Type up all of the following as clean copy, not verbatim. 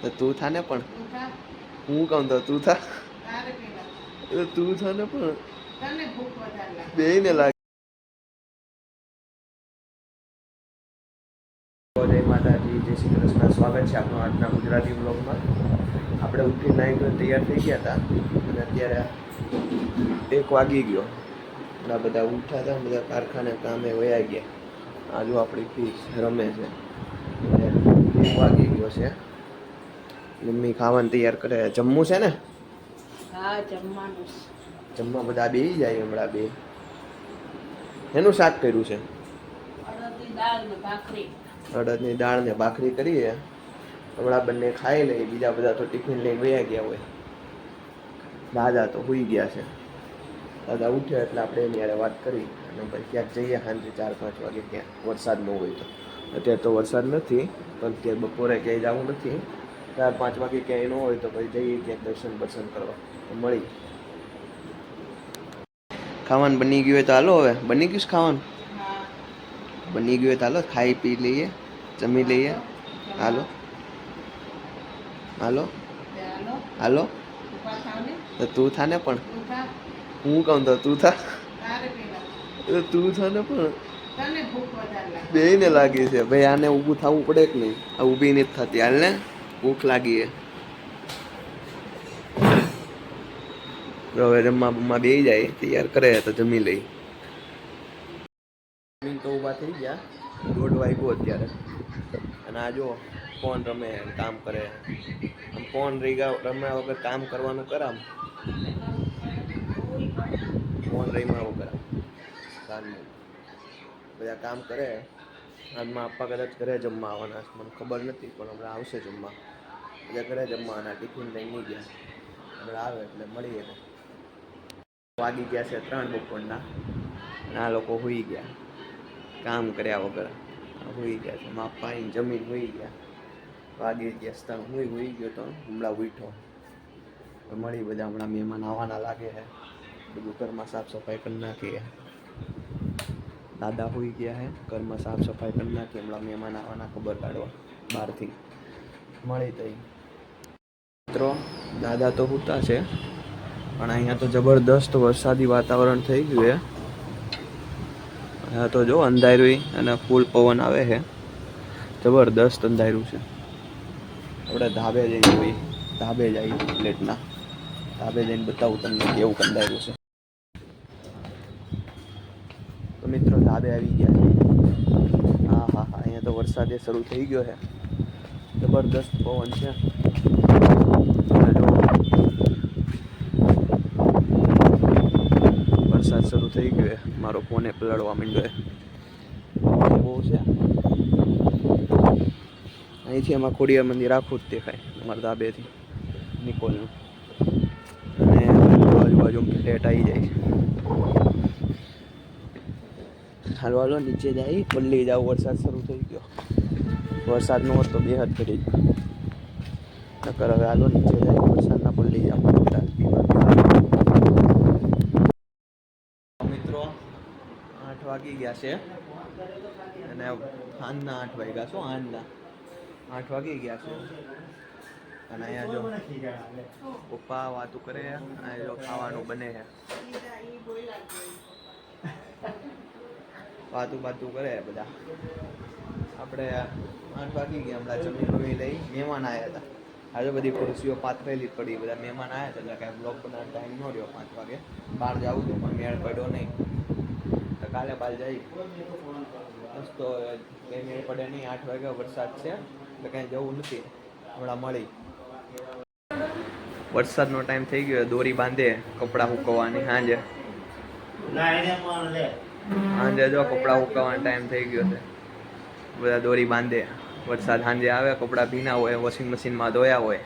તો તું થા ને પણ હું કહું તો તું થા તું થા ને પણ બે ને લાગે. જય માતાજી, જય શ્રી કૃષ્ણ. સ્વાગત છે આપણું આજના ગુજરાતી બ્લોગમાં. આપણે ઉઠી નાઈ તૈયાર થઈ ગયા હતા અને અત્યારે 1 વાગી ગયો. આ બધા ઉઠ્યા હતા, બધા કારખાને કામે વયા ગયા. આજુ આપણી ફીસ રમે છે. 1 વાગી ગયો છે. મમ્મી ખાવાનું તૈયાર કરે. જમવું છે ને? હા, જમવાનું. જમવા બધા બેસી જાય હમણાં બે. એનું શાક કર્યું છે? અડદની દાળ ને ભાખરી. અડદની દાળ ને ભાખરી કરીએ. હમણાં બંને ખાઈ લઈએ, બીજા બધા તો ટિફિન લઈને વયા ગયા હોય. દાદા તો સૂઈ ગયા છે. દાદા ઉઠ્યા એટલે આપણે એની હારે વાત કરી અને પછી ક્યાંક જઈએ સાંજે 4-5 વાગે, ક્યાંક વરસાદ ન હોય તો. અત્યારે તો વરસાદ નથી, પણ અત્યારે બપોરે ક્યાંય જવું નથી. 4-5 વાગે ક્યાંય ન હોય તો પછી જઈએ ક્યાંક દર્શન કરવા મળી. ખાવાનું બની ગયું હોય તો હાલો. હવે બની ગયું છે ખાવાનું? બની ગયું હોય તો હાલો, ખાઈ પી લઈએ, જમી લઈએ. હાલો હાલો હાલો. તો તું થા ને પણ હું કહું તો તું થા તું થા ને પણ બે ને લાગી છે ભાઈ. આને ઊભું થવું પડે કે નહીં? આ ઊભી નથી થતી. હાલ ને, ભૂખ લાગી છે. હવે રમવા બેસી જાય, તૈયાર કરે તો જમી લઈ. તો ઊભા થઈ ગયા. 1:30 વાગ્યો અત્યારે. અને આ જો ફોન રમે, કામ કરે. ફોન રમ્યા વગર કામ કરવાનું કરામ. ફોન રમ્યા વગર સાંજનું બધા કામ કરે. આજમાં આપા કદાચ ઘરે જમવા આવવાના છે, મને ખબર નથી, પણ હમણાં આવશે જમવા. બધા ઘરે જમવાના, ટિફિન લઈને નહીં ગયા. હમણાં આવે એટલે મળીએ. વાગી ગયા છે 3 બપોરના અને આ લોકો સૂઈ ગયા કામ કર્યા વગર. સૂઈ ગયા છે. માપા આવીને જમીન સૂઈ ગયા. વાગી ગયા 3. હું સૂઈ ગયો તો હમણાં ઉઠો. મળી બધા. હમણાં મહેમાન આવવાના લાગે છે. બધું ઘરમાં સાફ સફાઈ કરી નાખીએ. દાદા સૂઈ ગયા છે, ઘરમાં સાફ સફાઈ કરી નાખીએ. હમણાં મહેમાન આવવાના, ખબર કાઢવા બહારથી. મળી તઈ મિત્રો. દાદા તો સૂતા છે, પણ અહીંયા તો જબરદસ્ત વરસાદી વાતાવરણ થઈ ગયું છે. હા તો જો અંધાર્યું અને ફૂલ પવન આવે છે. જબરદસ્ત અંધાર્યું છે. આપણે ધાબે જઈને જોઈ. ધાબે જઈ ફ્લેટના ધાબે જઈને બતાવું તમને કેવું અંધાર્યું છે. તો મિત્રો ધાબે આવી ગયા છે. હા હા હા, અહીંયા તો વરસાદ શરૂ થઈ ગયો છે. જબરદસ્ત પવન છે. વરસાદ શરૂ થઈ ગયો. મારો ફોને પલળવા માંડ્યો. બહુ છે અહીંથી. એમાં ખોડિયાર મંદિર આખું જ દેખાય અમારા ધાબેથી, નિકોલનું. અને આજુબાજુ ફ્લેટ આવી જાય છે. હાલો હાલો, નીચે જાય, પલ્લી જાવ. વરસાદ શરૂ થઈ ગયો. વરસાદ ન હોત તો બેહદ કરી નકર. હવે હાલો નીચે જાય, વરસાદના પલ્લી જાવ. મિત્રો 8 વાગી ગયા છે અને સાંજના 8 વાગ્યા. શું સાંજના 8 વાગી ગયા છે. અને અહીંયા જો પપ્પા વાતું કરે. અહીંયા જો ખાવાનું બને છે. વાતું કરે બધા. આપણે 8 વાગી ગયા. હમણાં જમી લઈ. મહેમાન આવ્યા હતા. આજે બધી ખુરશીઓ પાથરેલી પડી. બધા મહેમાન આવ્યા હતા એટલે કાંઈ બ્લોગ બનાવવાનો ટાઈમ ન રહ્યો. 5 વાગે બહાર જવું હતું, પણ મેળ પડ્યો નહીં. તો કાલે બહાર જઈ બસ. તો કંઈ મેળ પડે નહીં. 8 વાગ્યા વરસાદ છે એટલે કાંઈ જવું નથી. હમણાં મળી. વરસાદનો ટાઈમ થઈ ગયો. દોરી બાંધે કપડાં સુકવવાની. સાંજે જો કપડાં સુકવવાનો ટાઈમ થઈ ગયો છે. બધા દોરી બાંધે. વરસાદ સાંજે આવે, કપડાં ભીના હોય, વોશિંગ મશીનમાં ધોયા હોય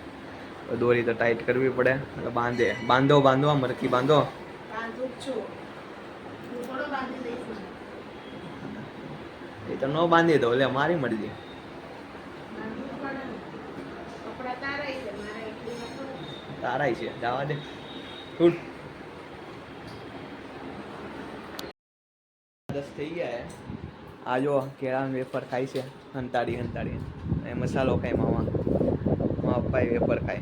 તો દોરી તો ટાઈટ કરવી પડે. એટલે બાંધે. બાંધો મરકી બાંધો. એ તો ન બાંધી દો. એટલે મારી મરજી. તારાય છે, જવા દે. છૂટ. 10 થઈ ગયા. આ જો કેળાનું વેફર ખાય છે હંતાડી હંતાડી એ મસાલો ખાય મામા મારા પપ્પા વેફર ખાય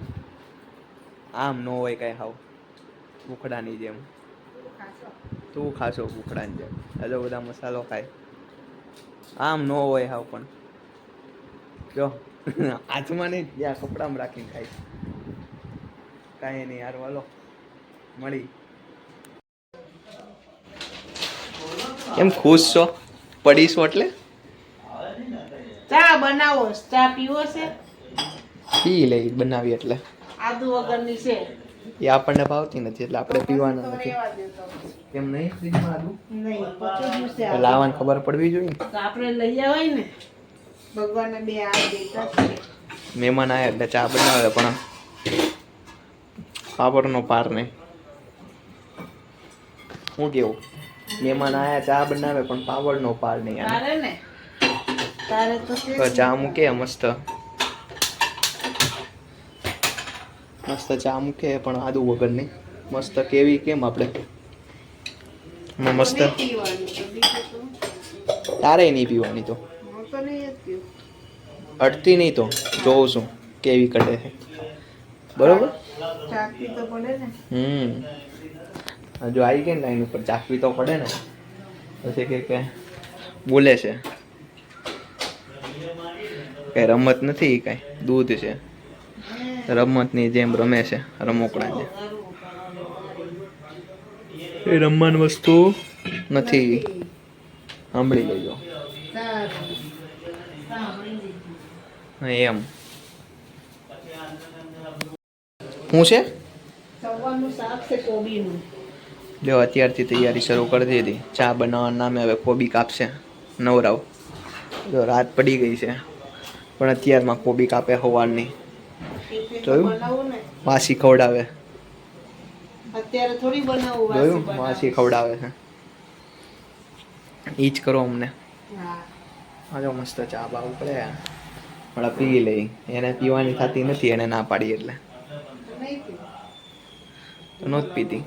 આમ ન હોય કાંઈ હાવ ઉખડાની જેમ તું ખાશો ઉખડાની જેમ હજો બધા મસાલો ખાય આમ ન હોય હાવ પણ જો હાથમાં નહીં ત્યાં કપડામાં રાખીને ખાય કાંઈ નહીં યાર વાલો મળી કેમ ખુશ છો પડીશો એટલે ચા બનાવો ચા પીવો છે પી લઈ બનાવી એટલે આદુ વગરની છે એ આપણને ભાવતી નથી એટલે આપણે પીવાના તો નથી રહેવા દેતો કેમ નહીં ફ્રીજમાં આદુ નહીં પચી ગયું છે તો લાવવાની ખબર પડવી જોઈએ તો આપણે લઈ આવાય ને ભગવાનને બે આ દેતા છે મહેમાન આવ્યા એટલે ચા બનાવે પણ પાપડનો પાર નહીં શું કેવું મહેમાન આવ્યા ચા બનાવે પણ પાપડનો પાર નહીં આને. તારે ને તારે તો છે તો ચા મૂકે મસ્ત મસ્ત ચા મૂકે પણ આદુ વગરની મસ્ત કેવી કેમ આપણે એમાં મસ્ત નહીં પીવાનું તો બીજું તો તારે નહીં પીવાની તો હું તો નહીં જ પીવું અડતી નહીં તો જોઉં છું કેવી કઢે છે બરોબર ચાકવી તો પડે ને જો આવી ગઈ ને લાઈન ઉપર ચાકવી તો પડે ને પછી કે બોલે છે કઈ રમત નથી કઈ દૂધ છે રમતની જેમ રમે છે રમોકડા છે એ રમવાની વસ્તુ નથી સાંભળી લેજો એમ શું છે સવારનું શાક છે કોબીનું જો અત્યારથી તૈયારી શરૂ કરી દીધી ચા બનાવવાના નામે હવે કોબી કાપશે નવરાવ જો રાત પડી ગઈ છે પણ અત્યારમાં કોબી કાપે સવારની જોયું? બનાવું ને વાસી ખવડાવે અત્યારે થોડી બનાવું જોયું વાસી વાસી ખવડાવે છે ઈ જ કરો અમને હા આ જો મસ્ત ચા બા ઉકળે હમણાં પી લઈ એને પીવાની થતી નથી એને ના પાડી એટલે તો નહીં પીવું તો નહોતી પીતી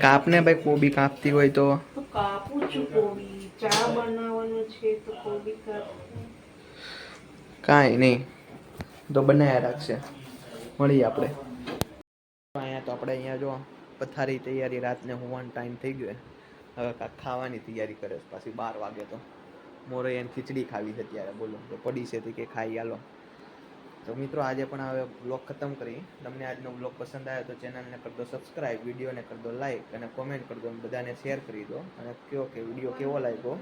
કાપને ભાઈ કોબી કાપતી હોય તો તો કાપું છું કોબી ચા બનાવવાનું છે તો કોબી કાપું કાંઈ નહીં તો બનાવ્યા રાખશે મળીએ આપણે અહીંયા તો આપણે અહીંયા જો પથારી તૈયારી રાતને હોવાનો ટાઈમ થઈ ગયો હવે કાંઈક ખાવાની તૈયારી કરે છે પાછી 12 વાગે તો મોરે એને ખીચડી ખાવી છે ત્યારે બોલો તો પડી છે તો કે ખાઈ આલો તો મિત્રો આજે પણ હવે બ્લોગ ખતમ કરી તમને આજનો બ્લોગ પસંદ આવ્યો તો ચેનલને કરી દો સબસ્ક્રાઈબ વિડીયોને કરી દો લાઈક અને કોમેન્ટ કરી દો અને બધાને શેર કરી દો અને કહો કે વિડીયો કેવો લાગ્યો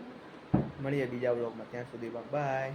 મળીએ બીજા બ્લોગમાં ત્યાં સુધી બાય